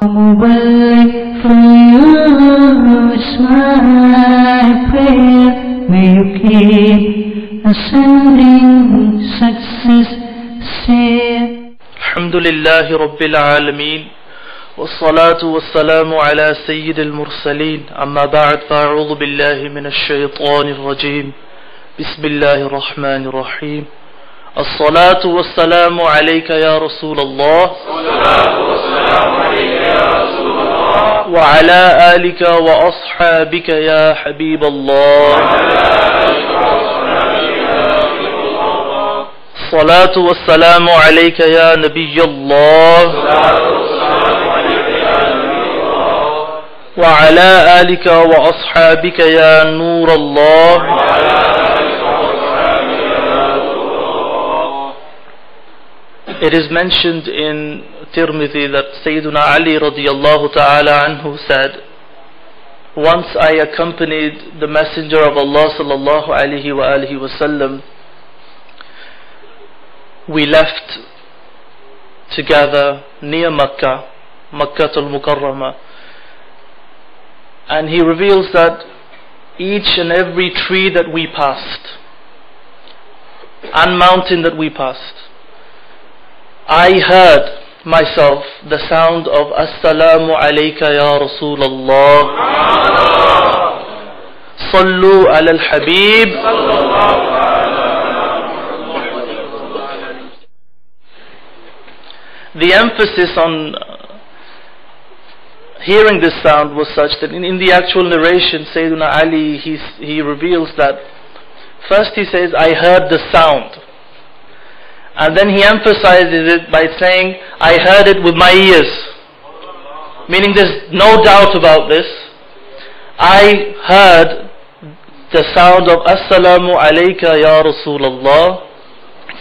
Mubarak for you, it's my prayer. May you keep ascending success, say. Alhamdulillahi Rabbil Alameen. والصلاة والسلام على سيد المرسلين أما بعد فأعوذ بالله من الشيطان الرجيم بسم الله الرحمن الرحيم الصلاة والسلام عليك يا رسول الله وعلى آلك وأصحابك يا حبيب الله الصلاة والسلام عليك يا نبي الله وعلى آلك وأصحابك يا نور الله. It is mentioned in Tirmidhi that Sayyiduna Ali radiyallahu ta'ala anhu said, once I accompanied the Messenger of Allah sallallahu alayhi wa alihi wasallam. We left together near Makkah, Makkah al-Mukarramah, and he reveals that each and every tree that we passed and mountain that we passed, I heard myself the sound of Assalamu alayka ya Rasulallah, Sallu ala al-Habib. The emphasis on hearing this sound was such that in the actual narration, Sayyiduna Ali, he reveals that first he says, I heard the sound. And then he emphasizes it by saying, I heard it with my ears. Meaning there's no doubt about this. I heard the sound of Assalamu alayka ya Rasulallah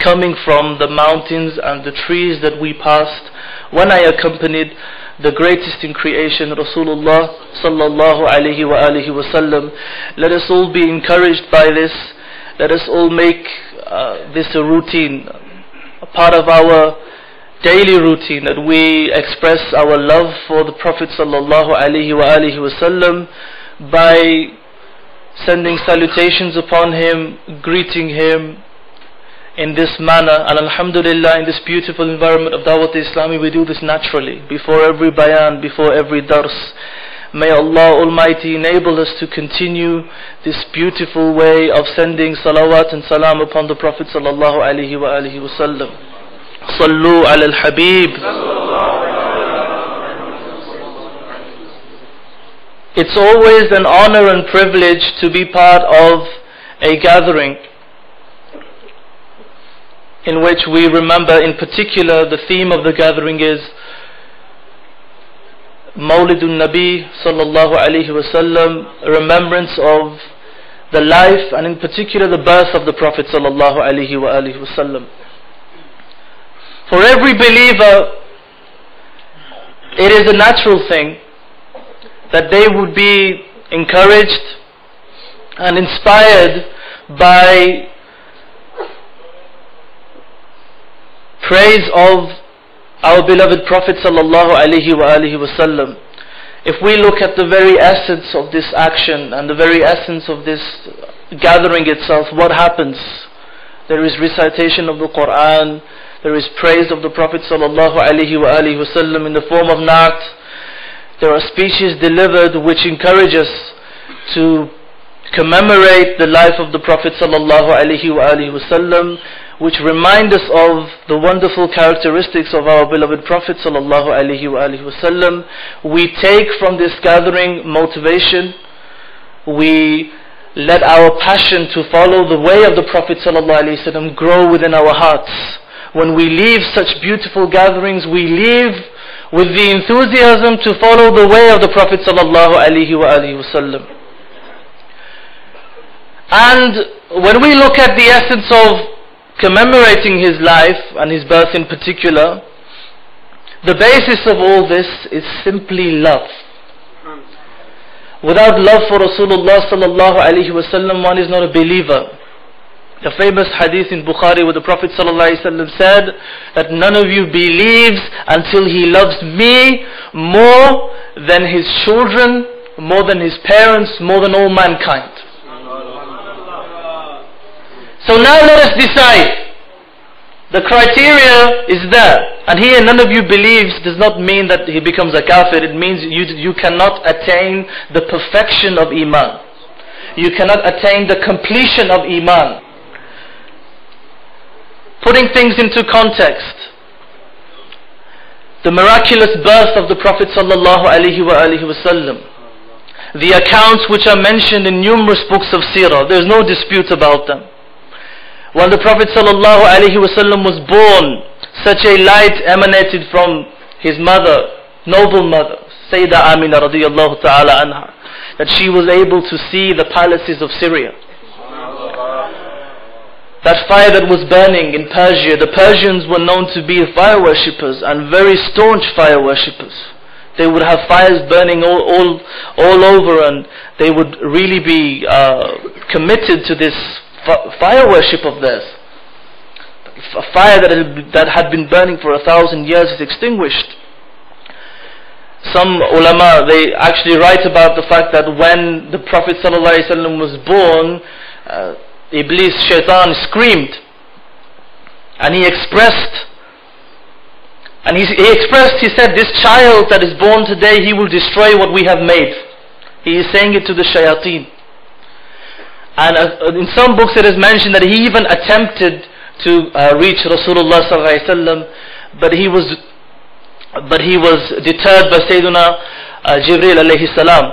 coming from the mountains and the trees that we passed when I accompanied the greatest in creation, Rasulullah sallallahu alayhi wa alihi wasallam. Let us all be encouraged by this. Let us all make this a routine, a part of our daily routine, that we express our love for the Prophet sallallahu alayhi wa alihi wasallam by sending salutations upon him, greeting him in this manner. And alhamdulillah, in this beautiful environment of Dawat Islami, we do this naturally, before every bayan, before every dars. May Allah Almighty enable us to continue this beautiful way of sending salawat and salam upon the Prophet sallallahu alaihi wa alihi wasallam. Sallu ala al-Habib. It's always an honor and privilege to be part of a gathering in which we remember, in particular, the theme of the gathering is Mawlidun Nabi sallallahu alayhi wasallam, remembrance of the life and in particular the birth of the Prophet sallallahu alayhi wa alihi wasallam. For every believer, it is a natural thing that they would be encouraged and inspired by praise of our beloved Prophet sallallahu alaihi wa alihi wasallam. If we look at the very essence of this action and the very essence of this gathering itself, what happens? There is recitation of the Quran, there is praise of the Prophet sallallahu alaihi wa alihi wasallam in the form of Naat. There are speeches delivered which encourage us to commemorate the life of the Prophet sallallahu alaihi wa alihi wasallam, which remind us of the wonderful characteristics of our beloved Prophet sallallahu alaihi wa alihi wasallam. We take from this gathering motivation. We let our passion to follow the way of the Prophet sallallahu alaihi wasallam grow within our hearts. When we leave such beautiful gatherings, we leave with the enthusiasm to follow the way of the Prophet sallallahu alaihi wa alihi wasallam. And when we look at the essence of commemorating his life and his birth in particular, the basis of all this is simply love. Without love for Rasulullah sallallahu alaihi wasallam, one is not a believer. The famous hadith in Bukhari where the Prophet ﷺ said that none of you believes until he loves me more than his children, more than his parents, more than all mankind. So now let us decide. The criteria is there. And here none of you believes does not mean that he becomes a kafir. It means you cannot attain the perfection of Iman. You cannot attain the completion of Iman. Putting things into context, the miraculous birth of the Prophet sallallahu alaihi wasallam, the accounts which are mentioned in numerous books of seerah, there is no dispute about them. When the Prophet sallallahu alaihi wasallam was born, such a light emanated from his mother, noble mother, Sayyidah Amina radiyallahu ta'ala anha, that she was able to see the palaces of Syria. That fire that was burning in Persia, the Persians were known to be fire worshippers and very staunch fire worshippers. They would have fires burning all over, and they would really be committed to this fire worship of theirs. A fire that had been burning for 1,000 years is extinguished. Some ulama, they actually write about the fact that when the Prophet ﷺ was born, Iblis, Shaitan, screamed, and he expressed, he said, this child that is born today, he will destroy what we have made. He is saying it to the shayateen. And in some books it is mentioned that he even attempted to reach Rasulullah sallallahu alaihi wasallam, but he was deterred by Sayyiduna Jibreel alayhi salam.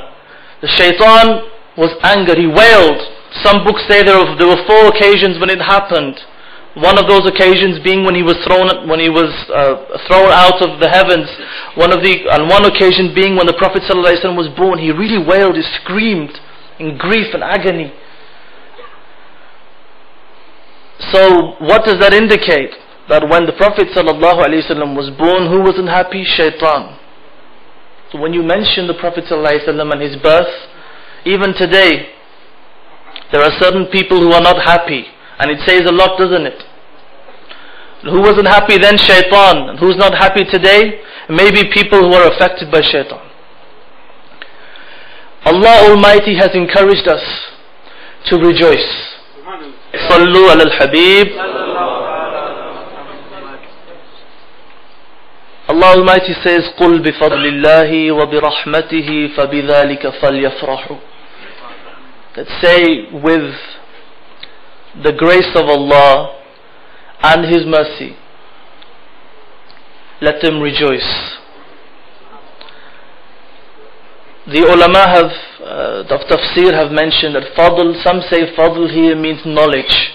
The shaitan was angered, he wailed. Some books say there were 4 occasions when it happened. One of those occasions being when he was thrown out of the heavens. On one occasion being when the Prophet ﷺ was born. He really wailed, he screamed in grief and agony. So what does that indicate? That when the Prophet ﷺ was born, who wasn't happy? Shaitan. So when you mention the Prophet ﷺ and his birth, even today, there are certain people who are not happy, and it says a lot, doesn't it? Who wasn't happy then? Shaitan. And who's not happy today? Maybe people who are affected by Shaitan. Allah Almighty has encouraged us to rejoice. Sallu ala al-Habib. Allah Almighty says, قُلْ بِفَضْلِ اللَّهِ وَبِرَحْمَتِهِ فَبِذَلِكَ فَلْيَفْرَحُوا. Let's say, with the grace of Allah and His mercy, let them rejoice. The ulama of tafsir have mentioned that fadl, some say fadl here means knowledge,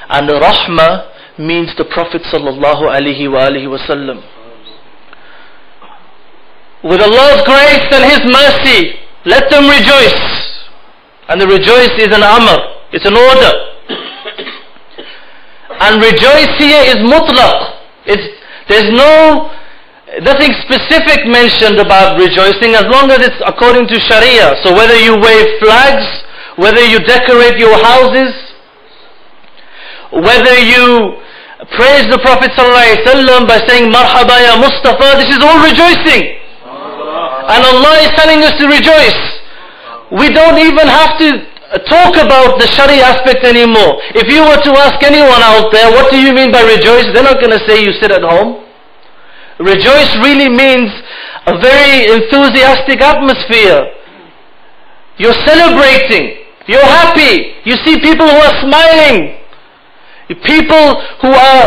and rahmah means the Prophet sallallahu alaihi wasallam. With Allah's grace and His mercy, let them rejoice. And the rejoice is an amr, it's an order. And rejoice here is mutlaq. There's nothing specific mentioned about rejoicing, as long as it's according to Sharia. So whether you wave flags, whether you decorate your houses, whether you praise the Prophet ﷺ by saying Marhaba ya Mustafa, this is all rejoicing. And Allah is telling us to rejoice. We don't even have to talk about the Sharia aspect anymore. If you were to ask anyone out there, what do you mean by rejoice? They're not going to say you sit at home. Rejoice really means a very enthusiastic atmosphere. You're celebrating. You're happy. You see people who are smiling. People who are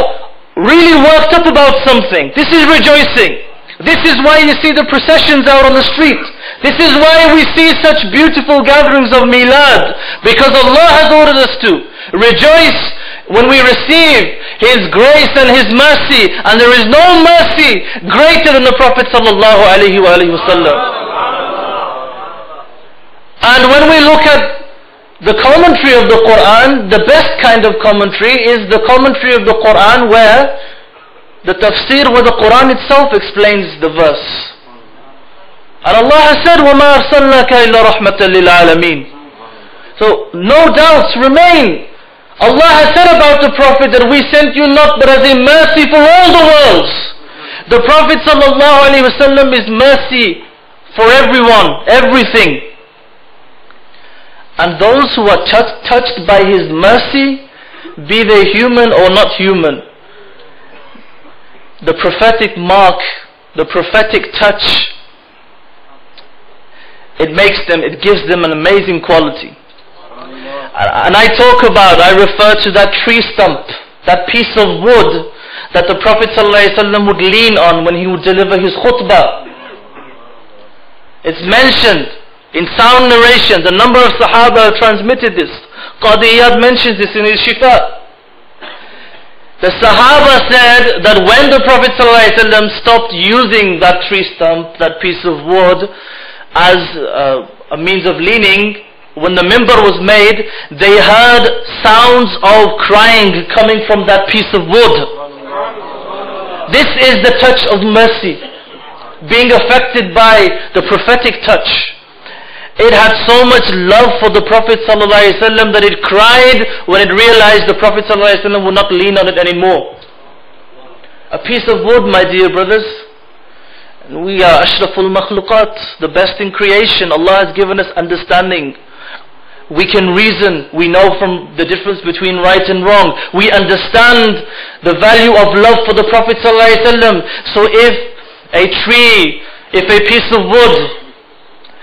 really worked up about something. This is rejoicing. This is why you see the processions out on the street. This is why we see such beautiful gatherings of Milad, because Allah has ordered us to rejoice when we receive His grace and His mercy, and there is no mercy greater than the Prophet sallallahu alaihi wasallam. And when we look at the commentary of the Quran, the best kind of commentary is the commentary of the Quran where the tafsir, where the Quran itself explains the verse. And Allah has said, وَمَا أَرْسَلْنَاكَ إِلَّا رَحْمَةً لِلْعَالَمِينَ. So no doubts remain. Allah has said about the Prophet that we sent you not but as a mercy for all the worlds. The Prophet ﷺ is mercy for everyone, everything. And those who are touched by His mercy, be they human or not human, the prophetic mark, the prophetic touch, it gives them an amazing quality. And I refer to that tree stump, that piece of wood that the Prophet ﷺ would lean on when he would deliver his khutbah. It's mentioned in sound narrations. A number of Sahaba have transmitted this. Qadi Iyad mentions this in his Shifa. The Sahaba said that when the Prophet ﷺ stopped using that tree stump, that piece of wood, as a means of leaning, when the mimbar was made, they heard sounds of crying coming from that piece of wood. This is the touch of mercy, being affected by the prophetic touch. It had so much love for the Prophet ﷺ that it cried when it realized the Prophet ﷺ would not lean on it anymore. A piece of wood, my dear brothers. We are ashraful makhluqat, the best in creation. Allah has given us understanding. We can reason. We know from the difference between right and wrong. We understand the value of love for the Prophet ﷺ. So if a tree, if a piece of wood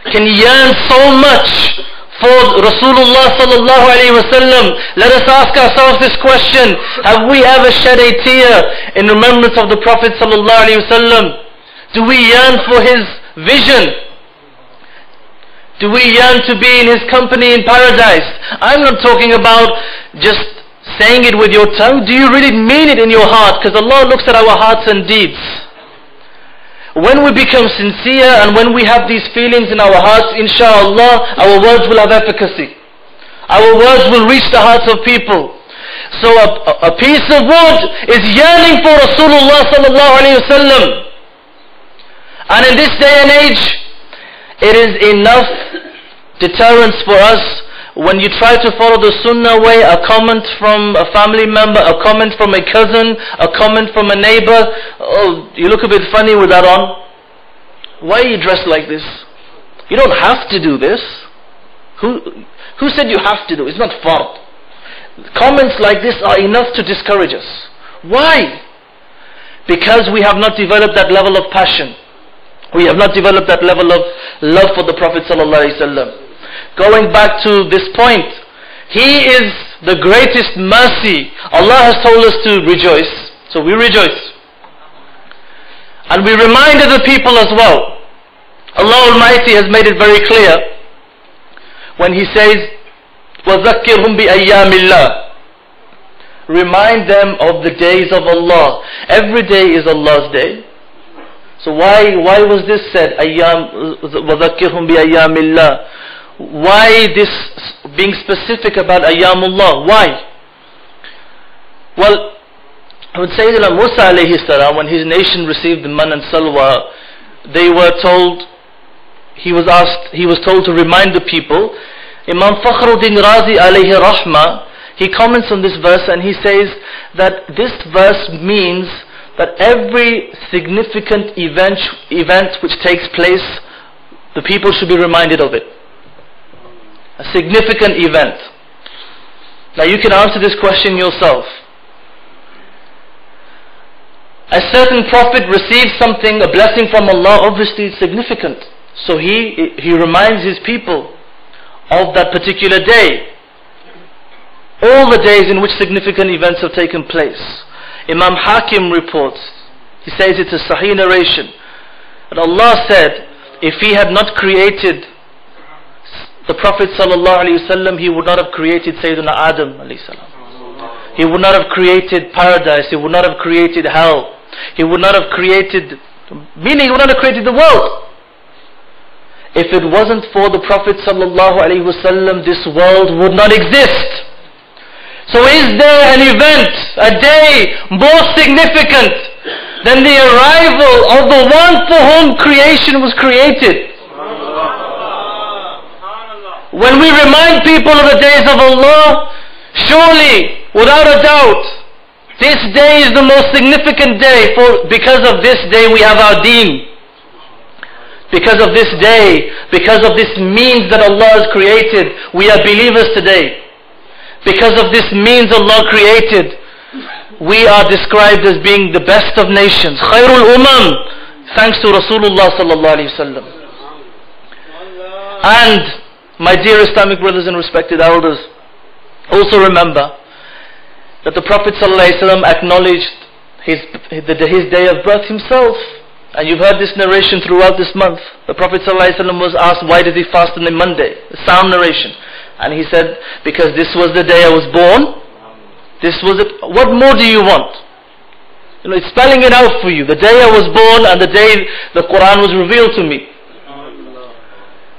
can yearn so much for Rasulullah sallallahu alaihi wasallam, let us ask ourselves this question: have we ever shed a tear in remembrance of the Prophet sallallahu alaihi wasallam? Do we yearn for his vision? Do we yearn to be in his company in paradise? I'm not talking about just saying it with your tongue. Do you really mean it in your heart? Because Allah looks at our hearts and deeds. When we become sincere and when we have these feelings in our hearts, inshallah, our words will have efficacy. Our words will reach the hearts of people. So a piece of wood is yearning for Rasulullah sallallahu alayhi wasallam. And in this day and age, it is enough deterrence for us when you try to follow the sunnah way. A comment from a family member, a comment from a cousin, a comment from a neighbor: oh, you look a bit funny with that on. Why are you dressed like this? You don't have to do this. Who said you have to do? It's not fard. Comments like this are enough to discourage us. Why? Because we have not developed that level of passion. We have not developed that level of love for the Prophet ﷺ. Going back to this point, he is the greatest mercy. Allah has told us to rejoice, so we rejoice. And we remind other people as well. Allah Almighty has made it very clear when He says, وَذَكِّرْهُمْ بِأَيَّامِ اللَّهِ. Remind them of the days of Allah. Every day is Allah's day. So why was this said? وَذَكِّرْهُمْ بِأَيَّامِ اللَّهِ. Why this being specific about Ayyamullah? Why? Well, when Sayyidina Musa alayhi salam, when his nation received the man and salwa, they were told, he was told to remind the people. Imam Fakhruddin Razi alayhi rahmah, he comments on this verse and he says that this verse means that every significant event which takes place, the people should be reminded of it. A significant event. Now you can answer this question yourself. A certain prophet receives something, a blessing from Allah, obviously it's significant. So he reminds his people of that particular day. All the days in which significant events have taken place. Imam Hakim reports, he says it's a Sahih narration, that Allah said, if He had not created the Prophet ﷺ, He would not have created Sayyidina Adam ﷺ. He would not have created paradise, He would not have created hell, He would not have created, meaning He would not have created the world. If it wasn't for the Prophet ﷺ, this world would not exist. So is there an event, a day more significant than the arrival of the one for whom creation was created? When we remind people of the days of Allah, Surely, without a doubt, this day is the most significant day, for because of this day we have our deen. Because of this day, because of this means that Allah has created, we are believers today. Because of this means Allah created, we are described as being the best of nations. Khairul Umam, thanks to Rasulullah sallallahu alaihi wasallam. And my dear Islamic brothers and respected elders, also remember that the Prophet sallallahu alaihi wasallam acknowledged his day of birth himself. And you've heard this narration throughout this month. The Prophet ﷺ was asked, why did he fast on a Monday? A sound narration. And he said, because this was the day I was born. This was it. What more do you want? You know, it's spelling it out for you. The day I was born and the day the Quran was revealed to me.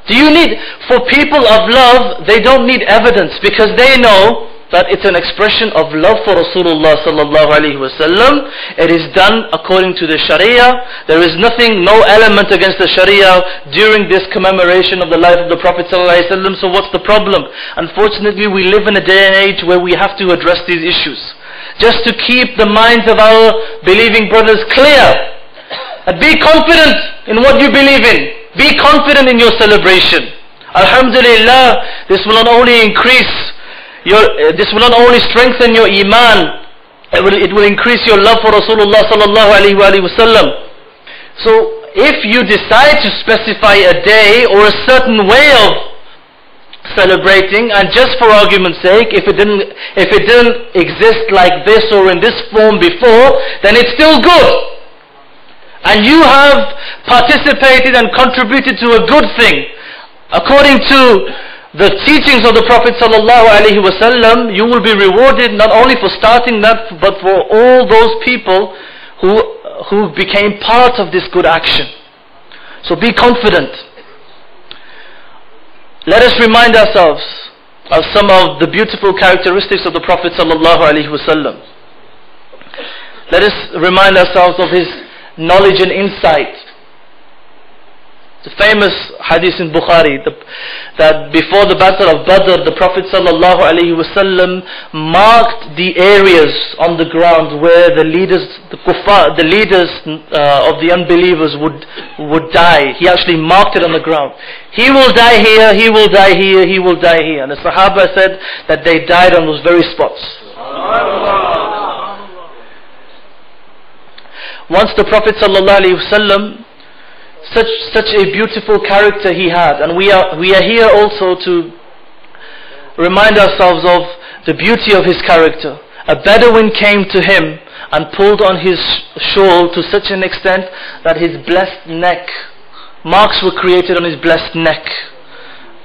Do you need, for people of love, they don't need evidence, because they know that it's an expression of love for Rasulullah sallallahu alaihi wasallam. It is done according to the Sharia. There is nothing, no element against the Sharia during this commemoration of the life of the Prophet sallallahu alaihi wasallam. So what's the problem? Unfortunately, we live in a day and age where we have to address these issues, just to keep the minds of our believing brothers clear. And be confident in what you believe in. Be confident in your celebration. Alhamdulillah, this will not only increase this will not only strengthen your iman, it will increase your love for Rasulullah sallallahu alaihi wasallam. So if you decide to specify a day or a certain way of celebrating, and just for argument's sake, if it didn't exist like this or in this form before, then it's still good. And you have participated and contributed to a good thing. According to the teachings of the Prophet sallallahu alaihi wasallam, you will be rewarded not only for starting that, but for all those people who became part of this good action. So be confident. Let us remind ourselves of some of the beautiful characteristics of the Prophet sallallahu alaihi wasallam. Let us remind ourselves of his knowledge and insight. The famous hadith in Bukhari, that before the battle of Badr, the Prophet sallallahu alaihi wasallam marked the areas on the ground where the leaders, the kuffar, the leaders of the unbelievers would die. He actually marked it on the ground. He will die here, he will die here, he will die here. And the Sahaba said that they died on those very spots. Once the Prophet sallallahu alaihi wasallam, such a beautiful character he had, and we are here also to remind ourselves of the beauty of his character. A Bedouin came to him and pulled on his shawl to such an extent that his blessed neck, marks were created on his blessed neck.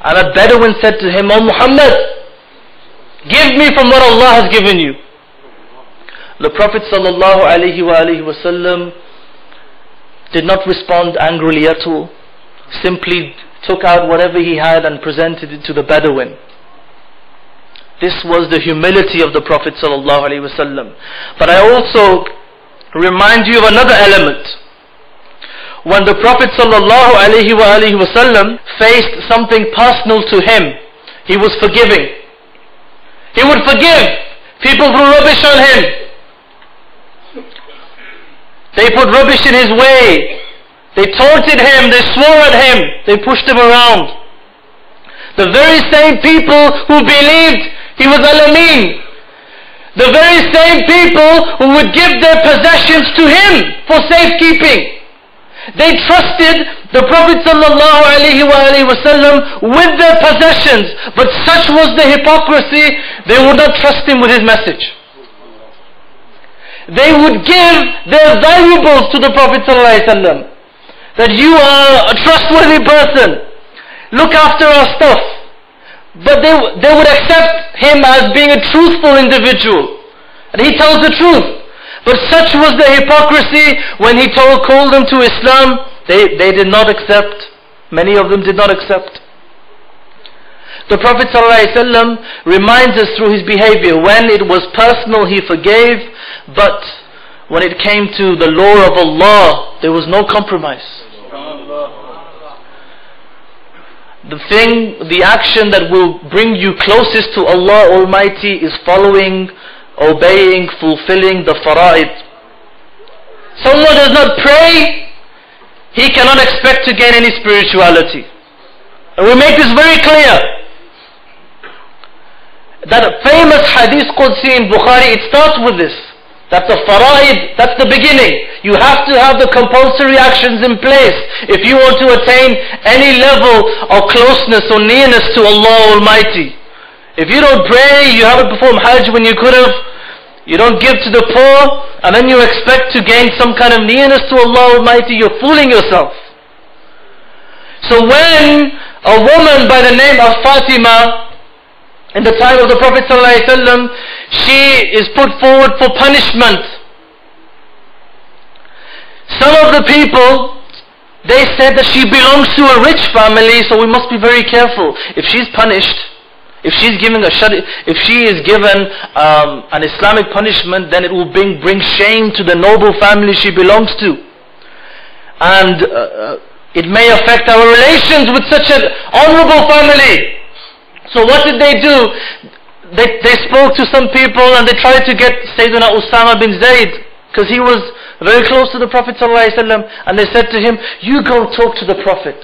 And a Bedouin said to him, "O Muhammad, give me from what Allah has given you." The Prophet sallallahu alaihi wasallam did not respond angrily at all. Simply took out whatever he had and presented it to the Bedouin. This was the humility of the Prophet sallallahu alaihi wasallam. But I also remind you of another element. When the Prophet sallallahu alaihi wasallam faced something personal to him, he was forgiving. He would forgive. People threw rubbish on him. They put rubbish in his way. They taunted him. They swore at him. They pushed him around. The very same people who believed he was Al-Amin, the very same people who would give their possessions to him for safekeeping, they trusted the Prophet sallallahu alaihi wasallam with their possessions. But such was the hypocrisy, they would not trust him with his message. They would give their valuables to the Prophet ﷺ, that you are a trustworthy person, look after our stuff. But they would accept him as being a truthful individual, and he tells the truth. But such was the hypocrisy when he called them to Islam, they did not accept. Many of them did not accept. The Prophet ﷺ reminds us through his behavior. When it was personal, he forgave, but when it came to the law of Allah, there was no compromise. the action that will bring you closest to Allah Almighty is following, obeying, fulfilling the fara'id. Someone does not pray, he cannot expect to gain any spirituality. And we make this very clear. That famous hadith Qudsi in Bukhari, it starts with this. That's the fara'id, that's the beginning. You have to have the compulsory actions in place if you want to attain any level of closeness or nearness to Allah Almighty. If you don't pray, you haven't performed Hajj when you could have, you don't give to the poor, and then you expect to gain some kind of nearness to Allah Almighty, you're fooling yourself. So when a woman by the name of Fatima, in the time of the Prophet ﷺ, she is put forward for punishment. Some of the people, they said that she belongs to a rich family, so we must be very careful. If she's punished, if she is given an Islamic punishment, then it will bring shame to the noble family she belongs to. And it may affect our relations with such an honorable family. So what did they do? They spoke to some people and they tried to get Sayyidina Usama bin Zayd, because he was very close to the Prophet ﷺ, and they said to him, you go talk to the Prophet.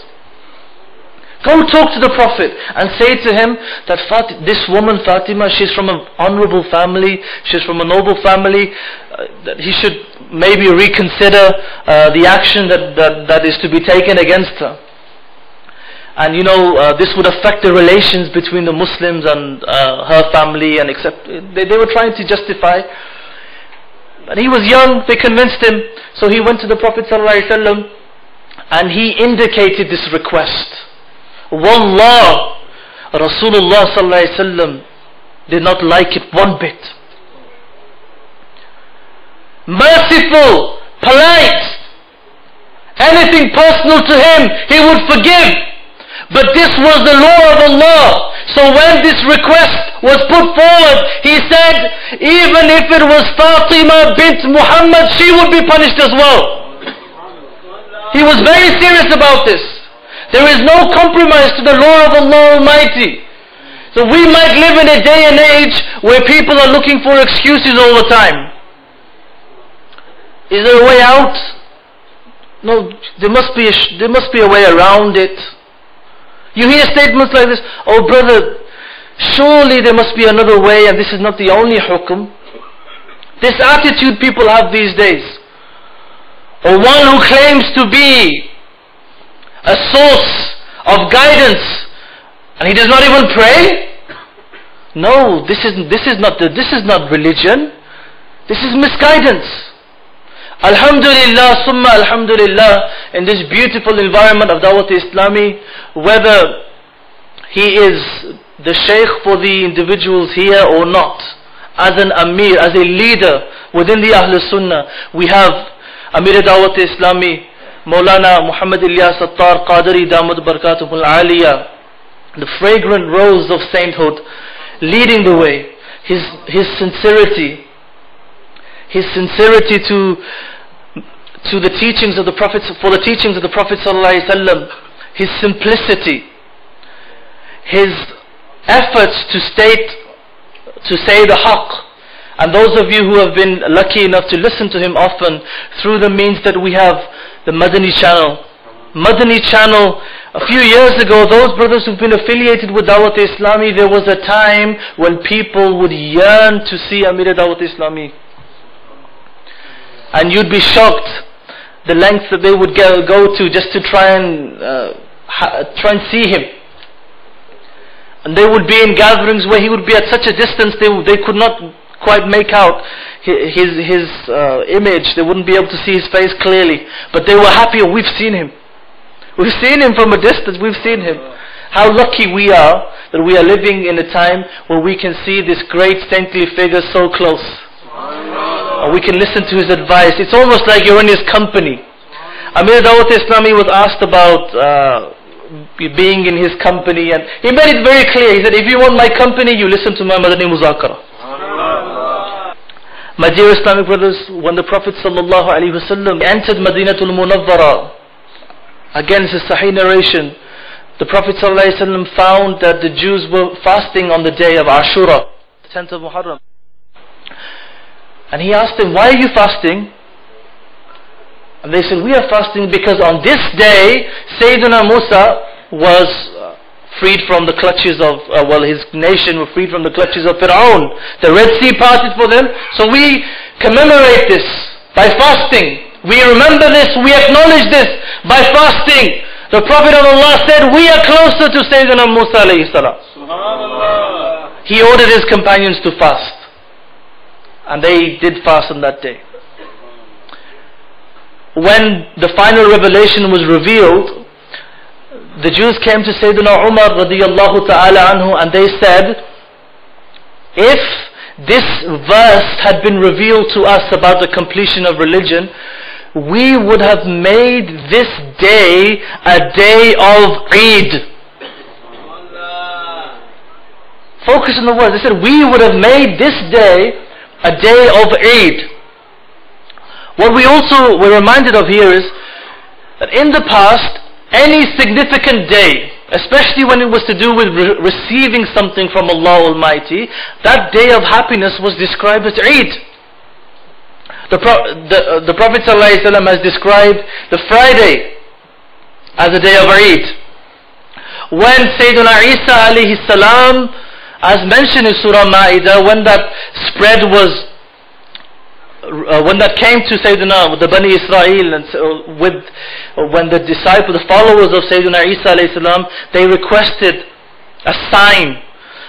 Go talk to the Prophet and say to him that this woman Fatima, she's from an honorable family, she's from a noble family, that he should maybe reconsider the action that is to be taken against her. And this would affect the relations between the Muslims and her family, and they were trying to justify. And he was young, they convinced him. So he went to the Prophet ﷺ and he indicated this request. Wallah, Rasulullah ﷺ did not like it one bit. Merciful, polite, anything personal to him, he would forgive. But this was the law of Allah. So when this request was put forward, he said, even if it was Fatima bint Muhammad, she would be punished as well. He was very serious about this. There is no compromise to the law of Allah Almighty. So we might live in a day and age where people are looking for excuses all the time. Is there a way out? No, there must be a way around it. You hear statements like this, oh brother, surely there must be another way, and this is not the only hukum. This attitude people have these days. Or one who claims to be a source of guidance, and he does not even pray? No, this is not religion. This is misguidance. Alhamdulillah, summa alhamdulillah, in this beautiful environment of Dawat Islami, whether he is the Shaykh for the individuals here or not, as an Amir, as a leader within the Ahl Sunnah, we have Amir Dawat Islami, Maulana Muhammad Ilyas Attar Qadri Damad Barakatuhul Aliyah, the fragrant rose of sainthood, leading the way. His sincerity to the teachings of the Prophet, for the teachings of the Prophet ﷺ, his simplicity, his efforts to say the haqq. And those of you who have been lucky enough to listen to him often through the means that we have, the Madani channel. Madani channel, a few years ago, those brothers who've been affiliated with Dawat Islami, there was a time when people would yearn to see Amir Dawat Islami. And you'd be shocked the lengths that they would go to just to try and see him. And they would be in gatherings where he would be at such a distance they could not quite make out his image. They wouldn't be able to see his face clearly, but they were happy. We've seen him. We've seen him from a distance. We've seen him. How lucky we are that we are living in a time where we can see this great saintly figure so close. We can listen to his advice. It's almost like you're in his company. Amir Dawat Islami was asked about being in his company, and he made it very clear. He said, if you want my company, you listen to my Madani Muzakara. My dear Islamic brothers, when the Prophet ﷺ entered Madinatul Munawwara, again it's a Sahih narration, the Prophet ﷺ found that the Jews were fasting on the day of Ashura, the 10th of Muharram. And he asked them, why are you fasting? And they said, we are fasting because on this day, Sayyidina Musa was freed from the clutches of, his nation were freed from the clutches of Fir'aun. The Red Sea parted for them. So we commemorate this by fasting. We remember this, we acknowledge this by fasting. The Prophet of Allah said, we are closer to Sayyidina Musa alayhi salam. He ordered his companions to fast. And they did fast on that day. When the final revelation was revealed, the Jews came to Sayyidina Umar radiyallahu ta'ala anhu and they said, if this verse had been revealed to us about the completion of religion, we would have made this day a day of Eid. Focus on the words. They said, we would have made this day a day of Eid. What we also were reminded of here is that in the past, any significant day, especially when it was to do with receiving something from Allah Almighty, that day of happiness was described as Eid. The Prophet ﷺ has described the Friday as a day of Eid. When Sayyidina Isa alayhi salam, as mentioned in Surah Ma'idah, when that spread was when that came to Sayyidina, the Bani Israel, and when the disciples, the followers of Sayyidina Isa alayhi salam, they requested a sign,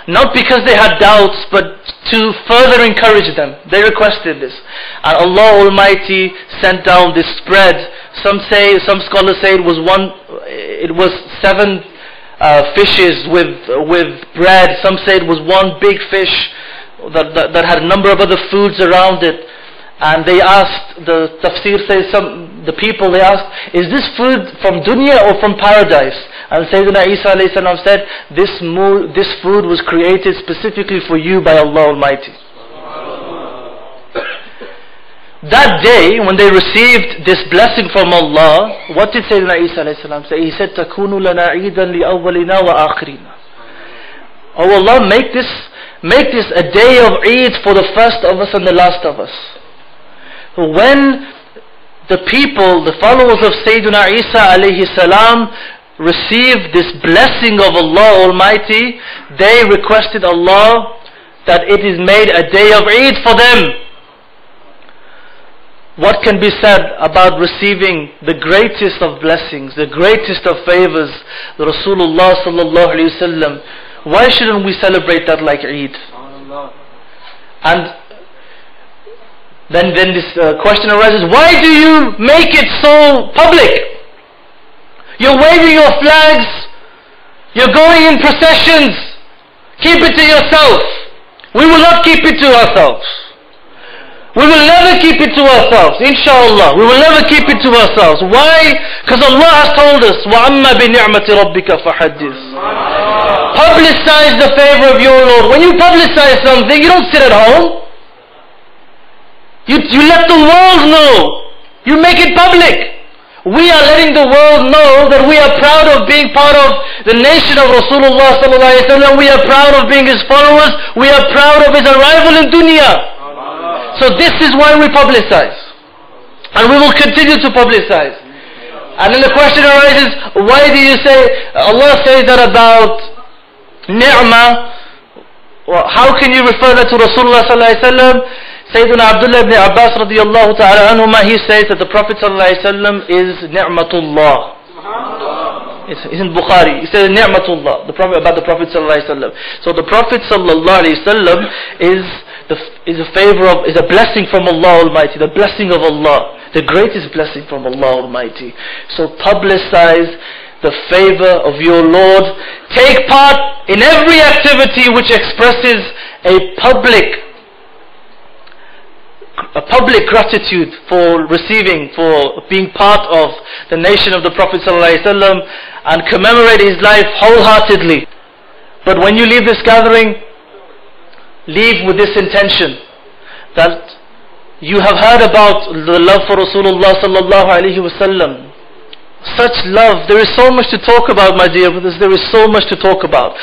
not because they had doubts, but to further encourage them. They requested this, and Allah Almighty sent down this spread. Some scholars say it was 7 fishes with bread. Some say it was one big fish that had a number of other foods around it. And they asked, the tafsir says, the people, they asked, is this food from dunya or from paradise? And Sayyidina Isa alayhi salam said, this food was created specifically for you by Allah Almighty. That day, when they received this blessing from Allah, what did Sayyidina Isa alayhi salam say? He said, تَكُونُ لَنَا عِيدًا لِأَوَّلِنَا وَآخِرِنَا. Oh Allah, make this a day of Eid for the first of us and the last of us. When the people, the followers of Sayyidina Isa alayhi salam, received this blessing of Allah Almighty, they requested Allah that it is made a day of Eid for them. What can be said about receiving the greatest of blessings, the greatest of favors, the Rasulullah sallallahu alayhi wasallam? Why shouldn't we celebrate that like Eid? And then this question arises, why do you make it so public? You're waving your flags, you're going in processions. Keep it to yourself. We will not keep it to ourselves. We will never keep it to ourselves, inshallah. We will never keep it to ourselves. Why? Because Allah has told us, وَأَمَّا بِنِعْمَةِ رَبِّكَ فَحَدِّثْ. Publicize the favor of your Lord. When you publicize something, you don't sit at home. You let the world know. You make it public. We are letting the world know that we are proud of being part of the nation of Rasulullah sallallahu alaihi wasallam. We are proud of being his followers. We are proud of his arrival in dunya. So this is why we publicize. And we will continue to publicize. And then the question arises, why do you say, Allah says that about ni'mah? Well, how can you refer that to Rasulullah sallallahu alaihi wasallam? Sayyidina Abdullah ibn Abbas radiyallahu ta'ala anhuma, he says that the Prophet sallallahu alaihi wasallam is ni'matullah. It's in Bukhari. He says ni'matullah, about the Prophet sallallahu alaihi wasallam. So the Prophet sallallahu alaihi wasallam is a blessing from Allah Almighty, the blessing of Allah, the greatest blessing from Allah Almighty. So publicize the favor of your Lord. Take part in every activity which expresses a public gratitude for being part of the nation of the Prophet ﷺ, and commemorate his life wholeheartedly. But when you leave this gathering, leave with this intention, that you have heard about the love for Rasulullah sallallahu alaihi wasallam. such love. There is so much to talk about, my dear brothers. There is so much to talk about.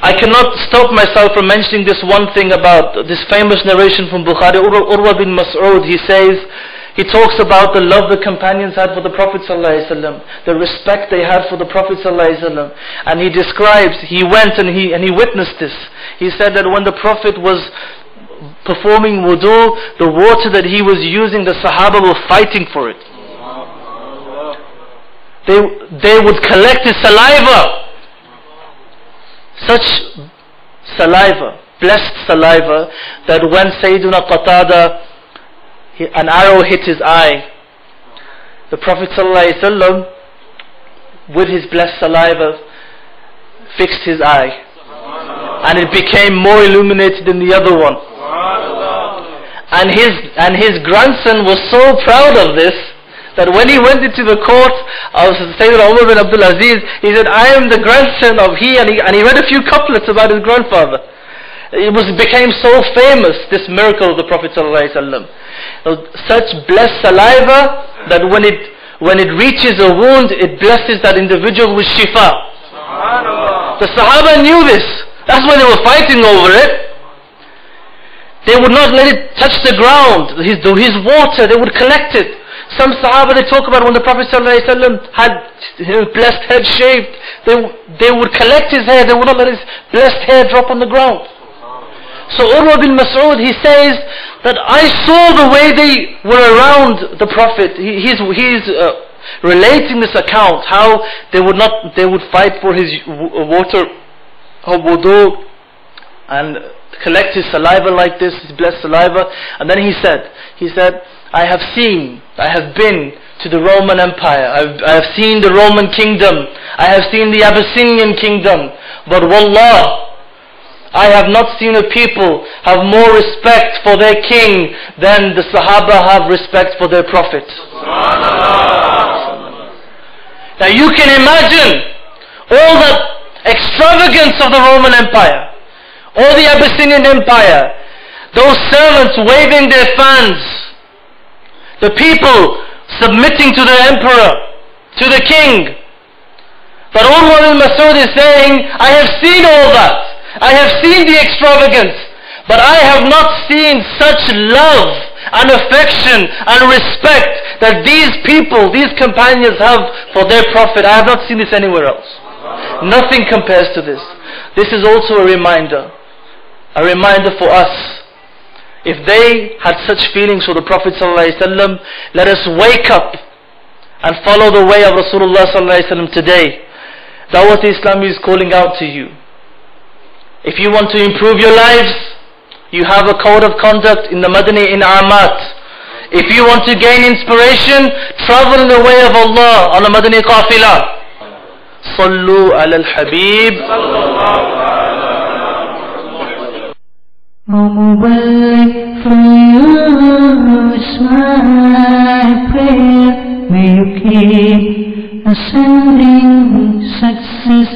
I cannot stop myself from mentioning this one thing about this famous narration from Bukhari. Urwa bin Mas'ud, he talks about the love the companions had for the Prophet ﷺ, the respect they had for the Prophet ﷺ, and he describes, he went and he witnessed this. He said that when the Prophet was performing wudu, the water that he was using, the Sahaba were fighting for it. They would collect his saliva. Such saliva, blessed saliva, that when Sayyiduna Qatada, an arrow hit his eye, the Prophet ﷺ, with his blessed saliva, fixed his eye, and it became more illuminated than the other one. And his grandson was so proud of this, that when he went into the court of Sayyidina Umar bin Abdul Aziz, he said, I am the grandson of he, and he read a few couplets about his grandfather. It became so famous, this miracle of the Prophet ﷺ. Such blessed saliva that when it reaches a wound, it blesses that individual with shifa. The Sahaba knew this. That's why they were fighting over it. They would not let it touch the ground. His water, they would collect it. Some Sahaba, they talk about when the Prophet ﷺ had his blessed head shaved, they would collect his hair, they would not let his blessed hair drop on the ground. So Urwa bin Mas'ud, he says that I saw the way they were around the Prophet. He's relating this account, how they would fight for his water of wudu and collect his saliva like this, his blessed saliva. And then he said, I have been to the Roman Empire, I have seen the Roman kingdom, I have seen the Abyssinian kingdom, but wallah, I have not seen a people have more respect for their king than the Sahaba have respect for their Prophet. Now you can imagine all the extravagance of the Roman Empire, or the Abyssinian Empire, those servants waving their fans, the people submitting to the emperor, to the king. But Urwa bin Mas'ud is saying, I have seen all that. I have seen the extravagance, but I have not seen such love and affection and respect that these people, these companions have for their Prophet. I have not seen this anywhere else. Nothing compares to this. This is also a reminder for us. If they had such feelings for the Prophet ﷺ, let us wake up and follow the way of Rasulullah ﷺ today. Dawat Islam is calling out to you. If you want to improve your lives, you have a code of conduct in the Madani In'amat. If you want to gain inspiration, travel in the way of Allah on a Madani Qafila. Sallu ala al-Habib. O Mubarak, for you is my prayer. May you keep ascending success